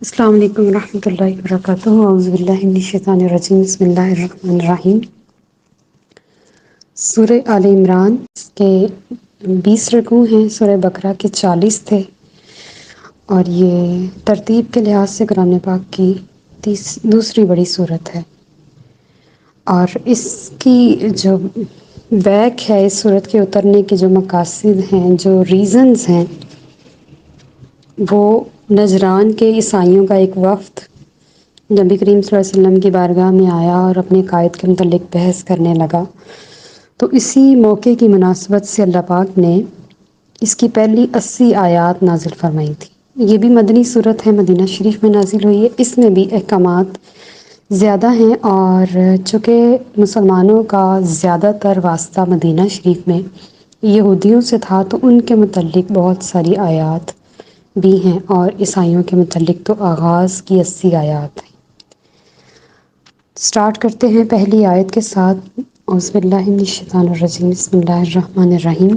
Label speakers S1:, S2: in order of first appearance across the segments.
S1: السلام علیکم ورحمۃ اللہ وبرکاتہ اعوذ باللہ من الشیطان الرجیم بسم اللہ الرحمن الرحیم۔ سورہ آل عمران کے 20 رکوع ہیں، سورہ بقرہ کے 40 تھے، اور یہ ترتیب کے لحاظ سے قرآن پاک کی دوسری بڑی صورت ہے، اور اس کی جو بیک ہے، اس صورت کے اترنے کے جو مقاصد ہیں، جو ریزنز ہیں، وہ نجران کے عیسائیوں کا ایک وفد نبی کریم صلی اللہ علیہ وسلم کی بارگاہ میں آیا اور اپنے قائد کے متعلق بحث کرنے لگا، تو اسی موقع کی مناسبت سے اللہ پاک نے اس کی پہلی 80 آیات نازل فرمائی تھی۔ یہ بھی مدنی صورت ہے، مدینہ شریف میں نازل ہوئی ہے، اس میں بھی احکامات زیادہ ہیں، اور چونکہ مسلمانوں کا زیادہ تر واسطہ مدینہ شریف میں یہودیوں سے تھا، تو ان کے متعلق بہت ساری آیات بھی ہیں، اور عیسائیوں کے متعلق تو آغاز کی 80 آیات ہیں۔ سٹارٹ کرتے ہیں پہلی آیت کے ساتھ۔ اعوذ باللہ من الشیطان الرجیم بسم اللہ الرحمن الرحیم۔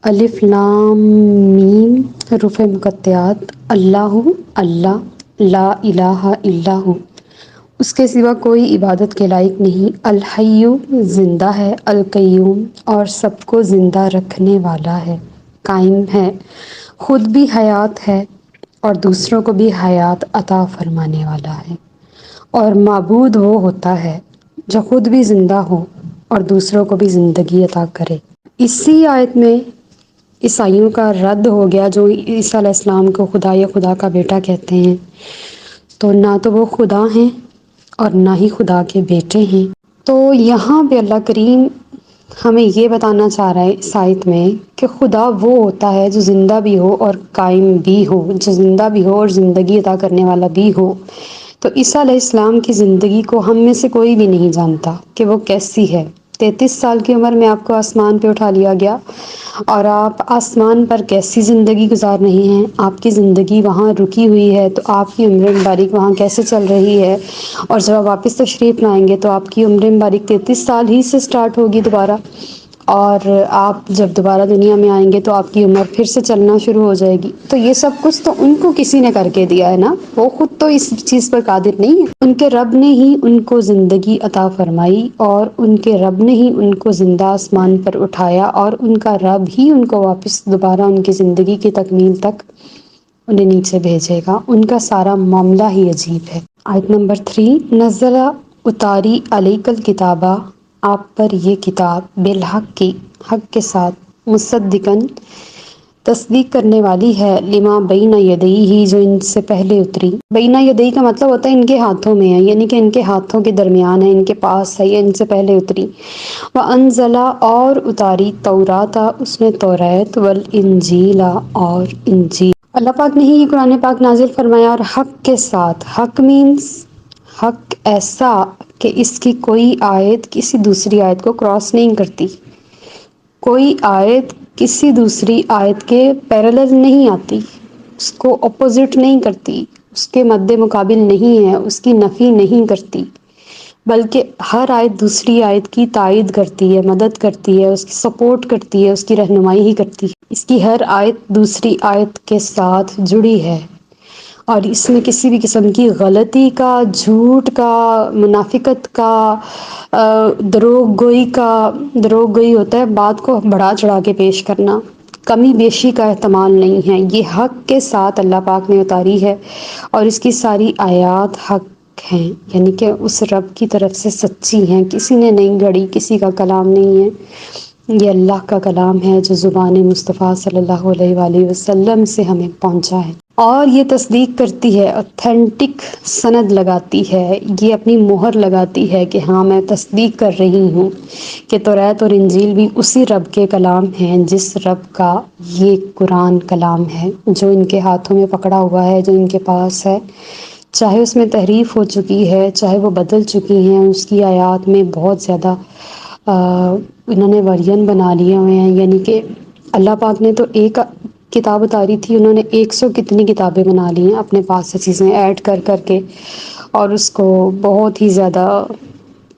S1: الف لام میم حروف مقطعات۔ اللہ، اللہ، لا الہ الا ہو، اس کے سوا کوئی عبادت کے لائق نہیں، الحی، زندہ ہے، القیوم، اور سب کو زندہ رکھنے والا ہے، قائم ہے، خود بھی حیات ہے اور دوسروں کو بھی حیات عطا فرمانے والا ہے، اور معبود وہ ہوتا ہے جو خود بھی زندہ ہو اور دوسروں کو بھی زندگی عطا کرے۔ اسی آیت میں عیسائیوں کا رد ہو گیا، جو عیسیٰ علیہ السلام کو خدا یا خدا کا بیٹا کہتے ہیں، تو نہ تو وہ خدا ہیں اور نہ ہی خدا کے بیٹے ہیں۔ تو یہاں پہ اللہ کریم ہمیں یہ بتانا چاہ رہا ہے اس آیت میں کہ خدا وہ ہوتا ہے جو زندہ بھی ہو اور قائم بھی ہو، جو زندہ بھی ہو اور زندگی عطا کرنے والا بھی ہو۔ تو عیسیٰ علیہ السلام کی زندگی کو ہم میں سے کوئی بھی نہیں جانتا کہ وہ کیسی ہے۔ 33 سال کی عمر میں آپ کو آسمان پہ اٹھا لیا گیا، اور آپ آسمان پر کیسی زندگی گزار رہے ہیں، آپ کی زندگی وہاں رکی ہوئی ہے، تو آپ کی عمر مبارک وہاں کیسے چل رہی ہے، اور جب آپ واپس تشریف لائیں گے تو آپ کی عمر مبارک 33 سال ہی سے سٹارٹ ہوگی دوبارہ، اور آپ جب دوبارہ دنیا میں آئیں گے تو آپ کی عمر پھر سے چلنا شروع ہو جائے گی۔ تو یہ سب کچھ تو ان کو کسی نے کر کے دیا ہے نا، وہ خود تو اس چیز پر قادر نہیں ہے۔ ان کے رب نے ہی ان کو زندگی عطا فرمائی، اور ان کے رب نے ہی ان کو زندہ آسمان پر اٹھایا، اور ان کا رب ہی ان کو واپس دوبارہ ان کی زندگی کی تکمیل تک انہیں نیچے بھیجے گا۔ ان کا سارا معاملہ ہی عجیب ہے۔ آیت نمبر 3، نزل، اتاری، علیک الکتابہ، آپ پر یہ کتاب، بالحق کی، حق کے ساتھ، مصدقاً، تصدیق کرنے والی ہے، لما بین یدیہ، جو ان سے پہلے اتری۔ بین یدیہ کا مطلب ہوتا ہے ان کے ہاتھوں میں ہے، یعنی کہ ان کے ہاتھوں کے درمیان ہے، ان کے پاس ہے، یا ان سے پہلے اتری۔ وانزل، اور اتاری، توراۃ، اس نے توریت، والانجیل، اور انجیل۔ اللہ پاک نے ہی یہ قرآن پاک نازل فرمایا، اور حق کے ساتھ۔ حق مینس حق ایسا کہ اس کی کوئی آیت کسی دوسری آیت کو کراس نہیں کرتی، کوئی آیت کسی دوسری آیت کے پیرالل نہیں آتی، اس کو اپوزٹ نہیں کرتی، اس کے مد مقابل نہیں ہے، اس کی نفی نہیں کرتی، بلکہ ہر آیت دوسری آیت کی تائید کرتی ہے، مدد کرتی ہے، اس کی سپورٹ کرتی ہے، اس کی رہنمائی ہی کرتی ہے۔ اس کی ہر آیت دوسری آیت کے ساتھ جڑی ہے، اور اس میں کسی بھی قسم کی غلطی کا، جھوٹ کا، منافقت کا، دروغ گوئی کا، دروغ گوئی ہوتا ہے بات کو بڑھا چڑھا کے پیش کرنا، کمی بیشی کا احتمال نہیں ہے۔ یہ حق کے ساتھ اللہ پاک نے اتاری ہے، اور اس کی ساری آیات حق ہیں، یعنی کہ اس رب کی طرف سے سچی ہیں، کسی نے نہیں گھڑی، کسی کا کلام نہیں ہے، یہ اللہ کا کلام ہے جو زبان مصطفیٰ صلی اللہ علیہ وآلہ وسلم سے ہمیں پہنچا ہے، اور یہ تصدیق کرتی ہے، اوتھینٹک سند لگاتی ہے، یہ اپنی مہر لگاتی ہے کہ ہاں میں تصدیق کر رہی ہوں کہ توریت اور انجیل بھی اسی رب کے کلام ہیں جس رب کا یہ قرآن کلام ہے، جو ان کے ہاتھوں میں پکڑا ہوا ہے، جو ان کے پاس ہے، چاہے اس میں تحریف ہو چکی ہے، چاہے وہ بدل چکی ہیں، اس کی آیات میں بہت زیادہ انہوں نے ورژن بنا لیے ہوئے ہیں، یعنی کہ اللہ پاک نے تو ایک کتاب اتاری تھی، انہوں نے 100 کتنی کتابیں بنا لی ہیں اپنے پاس سے، چیزیں ایڈ کر کر کے، اور اس کو بہت ہی زیادہ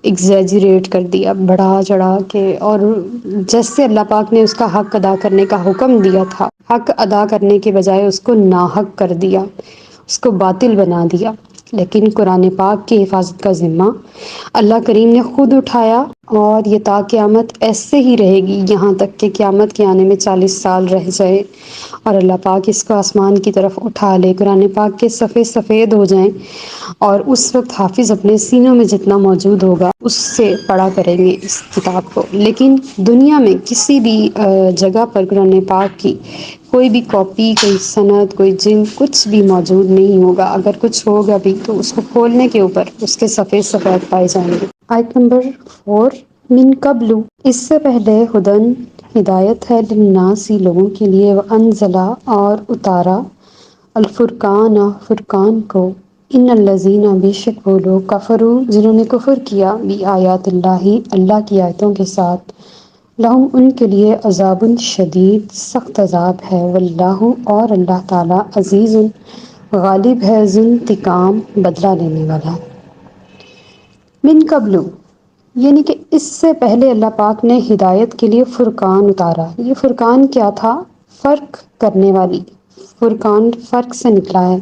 S1: ایگزیجریٹ کر دیا، بڑھا چڑھا کے، اور جیسے اللہ پاک نے اس کا حق ادا کرنے کا حکم دیا تھا، حق ادا کرنے کے بجائے اس کو ناحق کر دیا، اس کو باطل بنا دیا۔ لیکن قرآن پاک کی حفاظت کا ذمہ اللہ کریم نے خود اٹھایا، اور یہ تا قیامت ایسے ہی رہے گی، یہاں تک کہ قیامت کے آنے میں 40 سال رہ جائے اور اللہ پاک اس کو آسمان کی طرف اٹھا لے، قرآن پاک کے صفحے سفید ہو جائیں، اور اس وقت حافظ اپنے سینوں میں جتنا موجود ہوگا اس سے پڑھا کریں گے اس کتاب کو۔ لیکن دنیا میں کسی بھی جگہ پر قرآن پاک کی کوئی بھی کاپی، کوئی سند، کوئی جنس، کچھ بھی موجود نہیں ہوگا۔ اگر کچھ ہوگا بھی تو اس کو کھولنے کے اوپر اس کے سفید سفید پائے جائیں گے۔ آیت نمبر 4، من قبل، اس سے پہلے، ہدن، ہدایت ہے، للناس، لوگوں کے لیے، وانزلہ، اور اتارا، الفرقان، فرقان کو، ان الذین، بے شک وہ لوگ، کفروا، جنہوں نے کفر کیا، بآیات اللہ، اللہ کی آیتوں کے ساتھ، لہم، ان کے لیے، عذاب شدید، سخت عذاب ہے، واللہ، اور اللہ تعالی، عزیز، غالب ہے، ذو انتقام، بدلہ لینے والا۔ من قبل، یعنی کہ اس سے پہلے اللہ پاک نے ہدایت کے لیے فرقان اتارا۔ یہ فرقان کیا تھا؟ فرق کرنے والی، فرقان فرق سے نکلا ہے،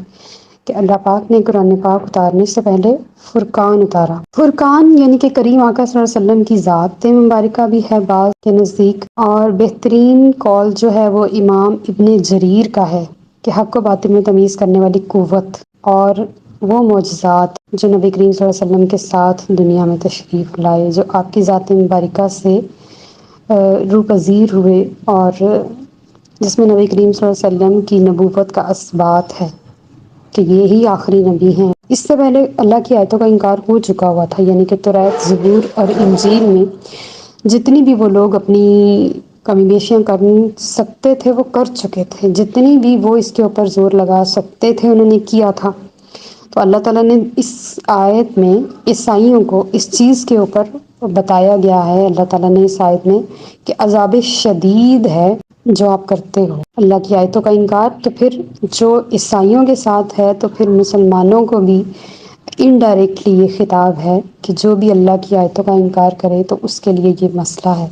S1: کہ اللہ پاک نے قرآن پاک اتارنے سے پہلے فرقان اتارا۔ فرقان یعنی کہ کریم آقا صلی اللہ علیہ وسلم کی ذات مبارکہ بھی ہے بعض کے نزدیک، اور بہترین قول جو ہے وہ امام ابن جریر کا ہے، کہ حق و باطل میں تمیز کرنے والی قوت اور وہ معجزات جو نبی کریم صلی اللہ علیہ وسلم کے ساتھ دنیا میں تشریف لائے، جو آپ کی ذات مبارکہ سے روپذیر ہوئے، اور جس میں نبی کریم صلی اللہ علیہ وسلم کی نبوت کا اثبات ہے کہ یہی آخری نبی ہیں۔ اس سے پہلے اللہ کی آیتوں کا انکار ہو چکا ہوا تھا، یعنی کہ توریت، زبور اور انجیل میں جتنی بھی وہ لوگ اپنی کمی بیشیاں کر سکتے تھے وہ کر چکے تھے، جتنی بھی وہ اس کے اوپر زور لگا سکتے تھے انہوں نے کیا تھا۔ تو اللہ تعالیٰ نے اس آیت میں عیسائیوں کو اس چیز کے اوپر بتایا گیا ہے، اللہ تعالیٰ نے اس آیت میں، کہ عذاب شدید ہے جو آپ کرتے ہو اللہ کی آیتوں کا انکار۔ تو پھر جو عیسائیوں کے ساتھ ہے تو پھر مسلمانوں کو بھی انڈائریکٹلی یہ خطاب ہے کہ جو بھی اللہ کی آیتوں کا انکار کرے تو اس کے لیے یہ مسئلہ ہے۔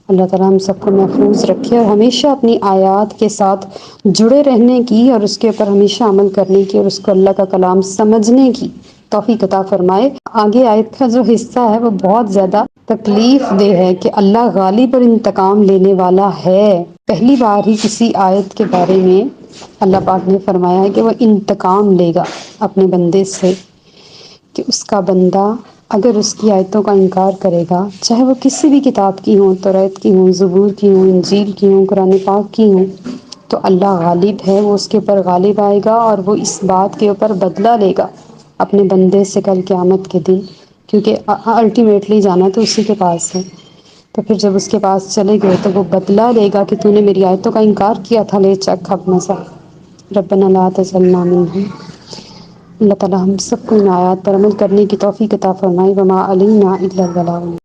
S1: اللہ تعالیٰ ہم سب کو محفوظ رکھے، اور ہمیشہ اپنی آیات کے ساتھ جڑے رہنے کی، اور اس کے اوپر ہمیشہ عمل کرنے کی، اور اس کو اللہ کا کلام سمجھنے کی توفیق عطا فرمائے۔ آگے آیت کا جو حصہ ہے وہ بہت زیادہ تکلیف دہ ہے، کہ اللہ غالب اور انتقام لینے والا ہے۔ پہلی بار ہی کسی آیت کے بارے میں اللہ پاک نے فرمایا ہے کہ وہ انتقام لے گا اپنے بندے سے، کہ اس کا بندہ اگر اس کی آیتوں کا انکار کرے گا، چاہے وہ کسی بھی کتاب کی ہوں، توریت کی ہوں، زبور کی ہوں، انجیل کی ہوں، قرآن پاک کی ہوں، تو اللہ غالب ہے، وہ اس کے اوپر غالب آئے گا، اور وہ اس بات کے اوپر بدلہ لے گا اپنے بندے سے کل قیامت کے دن، کیونکہ الٹیمیٹلی جانا تو اسی کے پاس ہے۔ تو پھر جب اس کے پاس چلے گئے تو وہ بدلہ لے گا کہ تو نے میری آیتوں کا انکار کیا تھا، لے چکھ اب مزہ۔ ربنا لا تجعلنا منہم۔ اللہ تعالیٰ ہم سب کو ان آیات پر عمل کرنے کی توفیق عطا فرمائے۔ وما علینا الا البلاغ۔